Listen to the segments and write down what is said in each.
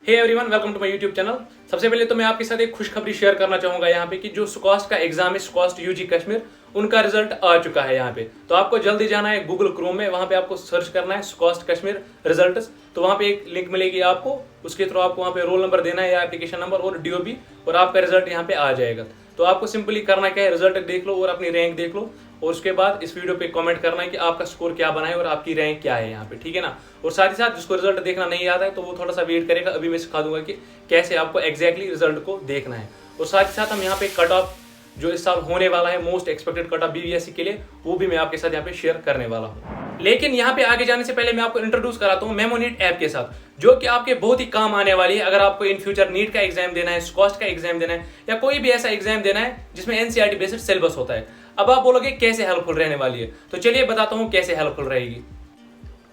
Hey everyone, welcome to my YouTube channel. सबसे पहले तो मैं आपके साथ एक खुशखबरी शेयर करना चाहूंगा यहाँ पे कि जो स्कॉस्ट का एग्जाम है, स्कॉस्ट यूजी कश्मीर, उनका रिजल्ट आ चुका है यहाँ पे। तो आपको जल्दी जाना है गूगल क्रोम में, वहां पे आपको सर्च करना है स्कॉस्ट कश्मीर रिजल्ट्स। तो वहां पे एक लिंक मिलेगी आपको, उसके थ्रू आपको वहां पे रोल नंबर देना है या एप्लीकेशन नंबर और डीओबी, और आपका रिजल्ट यहाँ पे आ जाएगा। तो आपको सिंपली करना क्या है, रिजल्ट देख लो और अपनी रैंक देख लो, और उसके बाद इस वीडियो पे कमेंट करना है कि आपका स्कोर क्या बना है और आपकी रैंक क्या है यहाँ पे, ठीक है ना। और साथ ही साथ जिसको रिजल्ट देखना नहीं आता है तो वो थोड़ा सा वेट करेगा, अभी मैं सिखा दूंगा कि कैसे आपको एग्जैक्टली रिजल्ट को देखना है। और साथ ही साथ हम यहाँ पे कट ऑफ जो इस साल होने वाला है, most expected cut off BVSc के लिए, वो भी मैं आपके साथ यहाँ पे शेयर करने वाला हूँ। लेकिन यहाँ पे आगे जाने से पहले मैं आपको इंट्रोड्यूस कराता हूँ मेमोनीट ऐप के साथ, जो कि आपके बहुत ही काम आने वाली है अगर आपको इन फ्यूचर नीट का एग्जाम देना है, स्कॉस्ट का एग्जाम देना है, या कोई भी ऐसा एग्जाम देना है जिसमें एनसीईआरटी बेस्ड सिलेबस होता है। अब आप बोलोगे कैसे हेल्पफुल रहने वाली है, तो चलिए बताता हूँ कैसे हेल्पफुल रहेगी।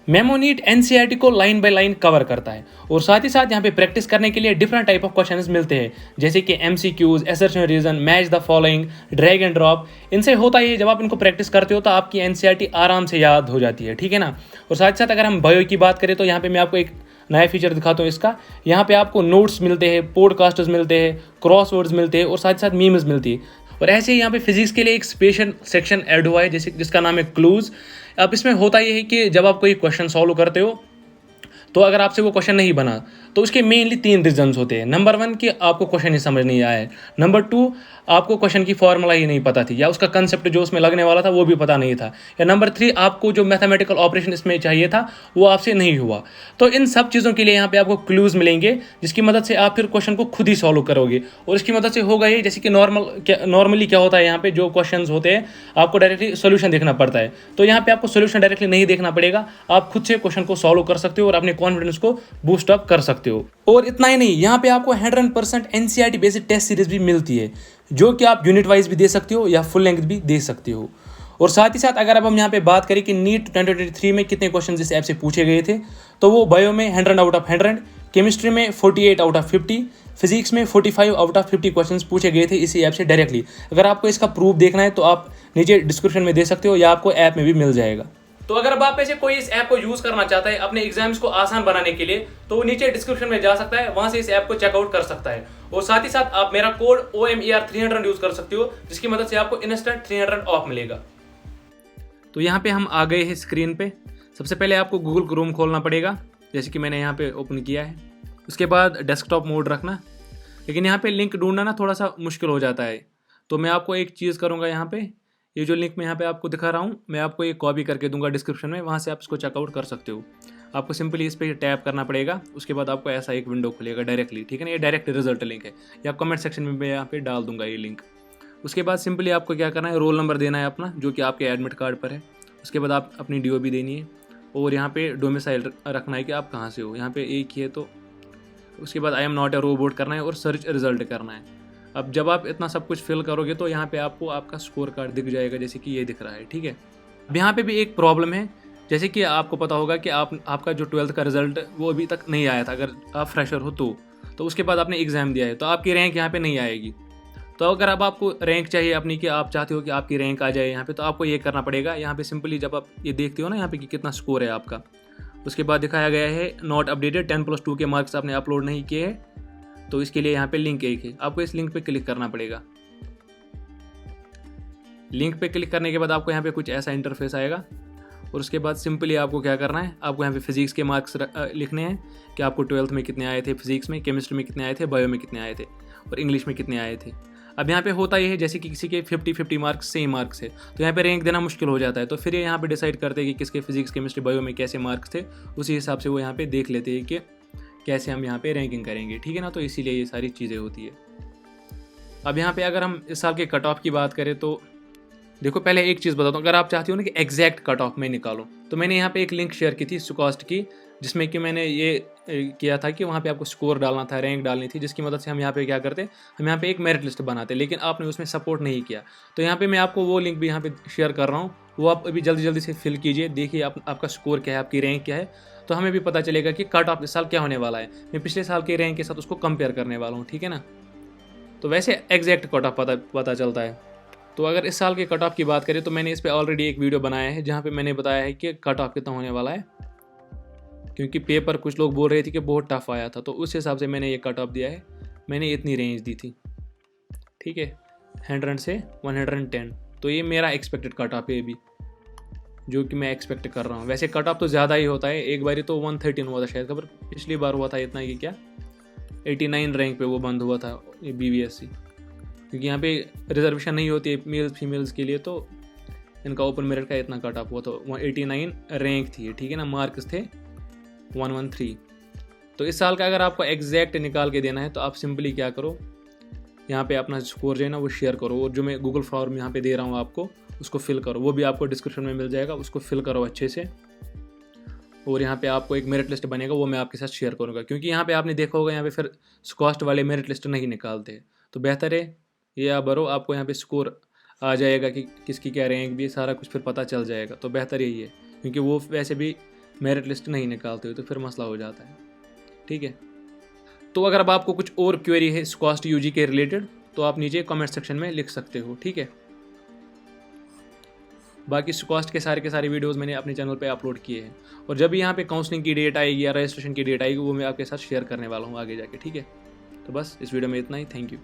मेमोनीट एनसीईआरटी को लाइन बाय लाइन कवर करता है, और साथ ही साथ यहाँ पे प्रैक्टिस करने के लिए डिफरेंट टाइप ऑफ क्वेश्चंस मिलते हैं, जैसे कि MCQs, assertion reason, match the following, drag and drop. इनसे होता है जब आप इनको प्रैक्टिस करते हो तो आपकी एनसीईआरटी आराम से याद हो जाती है, ठीक है ना। और साथ ही साथ अगर हम बायो की बात करें तो यहाँ पे मैं आपको एक नया फीचर दिखाता हूँ इसका। यहाँ पे आपको नोट्स मिलते हैं, पॉडकास्ट्स मिलते हैं, क्रॉसवर्ड्स मिलते हैं, और साथ ही साथ मीम्स मिलती है। और ऐसे ही यहाँ पे फिजिक्स के लिए एक स्पेशल सेक्शन ऐड हुआ है जैसे जिसका नाम है क्लूज। अब इसमें होता यह है कि जब आप कोई क्वेश्चन सॉल्व करते हो तो अगर आपसे वो क्वेश्चन नहीं बना तो उसके मेनली 3 रीजंस होते हैं। नंबर 1 कि आपको क्वेश्चन ही समझ नहीं आया है, नंबर 2 आपको क्वेश्चन की फॉर्मूला ही नहीं पता थी या उसका कंसेप्ट जो उसमें लगने वाला था वो भी पता नहीं था, या नंबर 3 आपको जो मैथमेटिकल ऑपरेशन इसमें चाहिए था वो आपसे नहीं हुआ। तो इन सब चीज़ों के लिए यहाँ पे आपको क्लूज मिलेंगे जिसकी मदद से आप फिर क्वेश्चन को खुद ही सॉल्व करोगे। और इसकी मदद से होगा ये, जैसे कि नॉर्मली क्या होता है, यहाँ पे जो क्वेश्चन होते हैं आपको डायरेक्टली सोल्यूशन देखना पड़ता है, तो यहाँ पे आपको सोल्यूशन डायरेक्टली नहीं देखना पड़ेगा, आप खुद से क्वेश्चन को सॉल्व कर सकते हो और अपने कॉन्फिडेंस को बूस्ट अप कर सकते हो। और इतना ही नहीं, यहाँ पे आपको 100% एनसीईआरटी बेस्ड टेस्ट सीरीज भी मिलती है, जो कि आप यूनिट वाइज भी दे सकते हो या फुल लेंथ भी दे सकते हो। और साथ ही साथ अगर अब हम यहाँ पे बात करें कि नीट 2023 में कितने क्वेश्चन इस ऐप से पूछे गए थे, तो वो बायो में 100 आउट ऑफ 100, केमिस्ट्री में 48 आउट ऑफ 50, फिजिक्स में 45 आउट ऑफ 50 क्वेश्चन पूछे गए थे इसी ऐप से डायरेक्टली। अगर आपको इसका प्रूफ देखना है तो आप नीचे डिस्क्रिप्शन में दे सकते हो या आपको ऐप में भी मिल जाएगा। तो अगर अब आप में से कोई इस ऐप को यूज करना चाहता है अपने एग्जाम्स को आसान बनाने के लिए, तो वो नीचे डिस्क्रिप्शन में जा सकता है, वहां से इस ऐप को चेकआउट कर सकता है। और साथ ही साथ आप मेरा कोड OMER300 यूज कर सकते हो, जिसकी मदद से आपको इंस्टेंट 300 ऑफ मिलेगा। तो यहाँ पे हम आ गए हैं स्क्रीन पे। सबसे पहले आपको गूगल क्रोम खोलना पड़ेगा, जैसे कि मैंने यहाँ पे ओपन किया है। उसके बाद डेस्कटॉप मोड रखना, लेकिन यहाँ पे लिंक ढूंढना ना थोड़ा सा मुश्किल हो जाता है। तो मैं आपको एक चीज़ करूँगा, यहाँ पे ये जो लिंक मैं यहाँ पे आपको दिखा रहा हूँ, मैं आपको ये कॉपी करके दूंगा डिस्क्रिप्शन में, वहाँ से आप इसको चेकआउट कर सकते हो। आपको सिंपली इस पर टैप करना पड़ेगा, उसके बाद आपको ऐसा एक विंडो खुलेगा डायरेक्टली, ठीक है ना। ये डायरेक्ट रिजल्ट लिंक है, या कमेंट सेक्शन में मैं यहाँ पे डाल दूंगा ये लिंक। उसके बाद सिंपली आपको क्या करना है, रोल नंबर देना है अपना, जो कि आपके एडमिट कार्ड पर है। उसके बाद आप अपनी DOB देनी है, और यहाँ पे डोमिसाइल रखना है कि आप कहाँ से हो, यहाँ पे एक ही है तो। उसके बाद I am not a robot करना है और सर्च रिजल्ट करना है। अब जब आप इतना सब कुछ फिल करोगे तो यहाँ पे आपको आपका स्कोर कार्ड दिख जाएगा, जैसे कि ये दिख रहा है, ठीक है। अब यहाँ पे भी एक प्रॉब्लम है, जैसे कि आपको पता होगा कि आपका जो 12th का रिजल्ट वो अभी तक नहीं आया था, अगर आप फ्रेशर हो तो उसके बाद आपने एग्ज़ाम दिया है तो आपकी रैंक यहाँ पे नहीं आएगी। तो अगर अब आपको रैंक चाहिए अपनी, कि आप चाहते हो कि आपकी रैंक आ जाए यहाँ पे, तो आपको ये करना पड़ेगा। यहाँ पे सिंपली जब आप ये देखते हो ना यहाँ पे कि कितना स्कोर है आपका, उसके बाद दिखाया गया है नॉट अपडेटेड, 10+2 के मार्क्स आपने अपलोड नहीं किए हैं, तो इसके लिए यहाँ पे लिंक एक है, आपको इस लिंक पे क्लिक करना पड़ेगा। लिंक पे क्लिक करने के बाद आपको यहाँ पे कुछ ऐसा इंटरफेस आएगा, और उसके बाद सिंपली आपको क्या करना है, आपको यहाँ पे फिजिक्स के मार्क्स लिखने हैं कि आपको 12th में कितने आए थे फिजिक्स में, केमिस्ट्री में कितने आए थे, बायो में कितने आए थे, और इंग्लिश में कितने आए थे। अब यहाँ पे होता ये है, जैसे कि किसी के 50-50 मार्क्स सेम मार्क्स है, तो यहाँ पे रैंक देना मुश्किल हो जाता है। तो फिर ये यहाँ पे डिसाइड करते हैं कि किसके फिजिक्स, केमिस्ट्री, बायो में कैसे मार्क्स थे, उसी हिसाब से वो यहाँ पे देख लेते हैं कि कैसे हम यहाँ पे रैंकिंग करेंगे, ठीक है ना। तो इसीलिए ये सारी चीज़ें होती है। अब यहाँ पे अगर हम इस साल के कट ऑफ की बात करें तो देखो, पहले एक चीज़ बताता हूँ, अगर आप चाहते हो ना कि एग्जैक्ट कट ऑफ में निकालो, तो मैंने यहाँ पे एक लिंक शेयर की थी स्कॉस्ट की, जिसमें कि मैंने ये किया था कि वहाँ पे आपको स्कोर डालना था, रैंक डालनी थी, जिसकी मदद से हम यहाँ पे क्या करते, हम यहाँ पे एक मेरिट लिस्ट बनाते, लेकिन आपने उसमें सपोर्ट नहीं किया। तो यहाँ पे मैं आपको वो लिंक भी यहाँ पे शेयर कर रहा हूँ, वो आप अभी जल्दी से फिल कीजिए, देखिए आपका स्कोर क्या है, आपकी रैंक क्या है, तो हमें भी पता चलेगा कि कट ऑफ इस साल क्या होने वाला है। मैं पिछले साल के रैंक के साथ उसको कंपेयर करने वाला हूँ, ठीक है ना। तो वैसे एग्जैक्ट कट ऑफ पता चलता है। तो अगर इस साल के कट ऑफ की बात करें तो मैंने इस पर ऑलरेडी एक वीडियो बनाया है, जहाँ पे मैंने बताया है कि कट ऑफ कितना होने वाला है। क्योंकि पेपर कुछ लोग बोल रहे थे कि बहुत टफ आया था, तो उस हिसाब से मैंने ये कट ऑफ दिया है। मैंने इतनी रेंज दी थी, ठीक है, 100 से 110। तो ये मेरा एक्सपेक्टेड कट ऑफ है अभी, जो कि मैं एक्सपेक्ट कर रहा हूँ। वैसे कट ऑफ तो ज़्यादा ही होता है, एक बारी तो 113 हुआ था शायद, खबर पिछली बार हुआ था इतना कि क्या 89 रैंक पे वो बंद हुआ था ये BVSC, क्योंकि यहाँ पे रिजर्वेशन नहीं होती है मेल फीमेल्स के लिए, तो इनका ओपन मेरिट का इतना कट ऑफ हुआ, तो 189 रैंक थी, ठीक है ना, मार्क्स थे 113। तो इस साल का अगर आपको एग्जैक्ट निकाल के देना है तो आप सिंपली क्या करो, यहाँ पे अपना स्कोर जो है ना वो शेयर करो, और जो मैं गूगल फॉर्म यहाँ पे दे रहा हूँ आपको उसको फिल करो, वो भी आपको डिस्क्रिप्शन में मिल जाएगा, उसको फिल करो अच्छे से। और यहाँ पे आपको एक मेरिट लिस्ट बनेगा, वो मैं आपके साथ शेयर करूँगा, क्योंकि यहाँ पे आपने देखा होगा यहाँ पे फिर स्कॉस्ट वाले मेरिट लिस्ट नहीं निकालते, तो बेहतर है ये आप भरो, आपको यहाँ पे स्कोर आ जाएगा कि किसकी क्या रैंक भी, सारा कुछ फिर पता चल जाएगा। तो बेहतर यही है, क्योंकि वो वैसे भी मेरिट लिस्ट नहीं निकालते हो तो फिर मसला हो जाता है, ठीक है। तो अगर अब आपको कुछ और क्वेरी है स्कॉस्ट UG के रिलेटेड तो आप नीचे कमेंट सेक्शन में लिख सकते हो, ठीक है। बाकी स्कॉस्ट के सारे वीडियोस मैंने अपने चैनल पे अपलोड किए हैं, और जब भी यहाँ पे काउंसलिंग की डेट आएगी या रजिस्ट्रेशन की डेट आएगी वो मैं आपके साथ शेयर करने वाला हूँ आगे जाके, ठीक है। तो बस इस वीडियो में इतना ही, थैंक यू।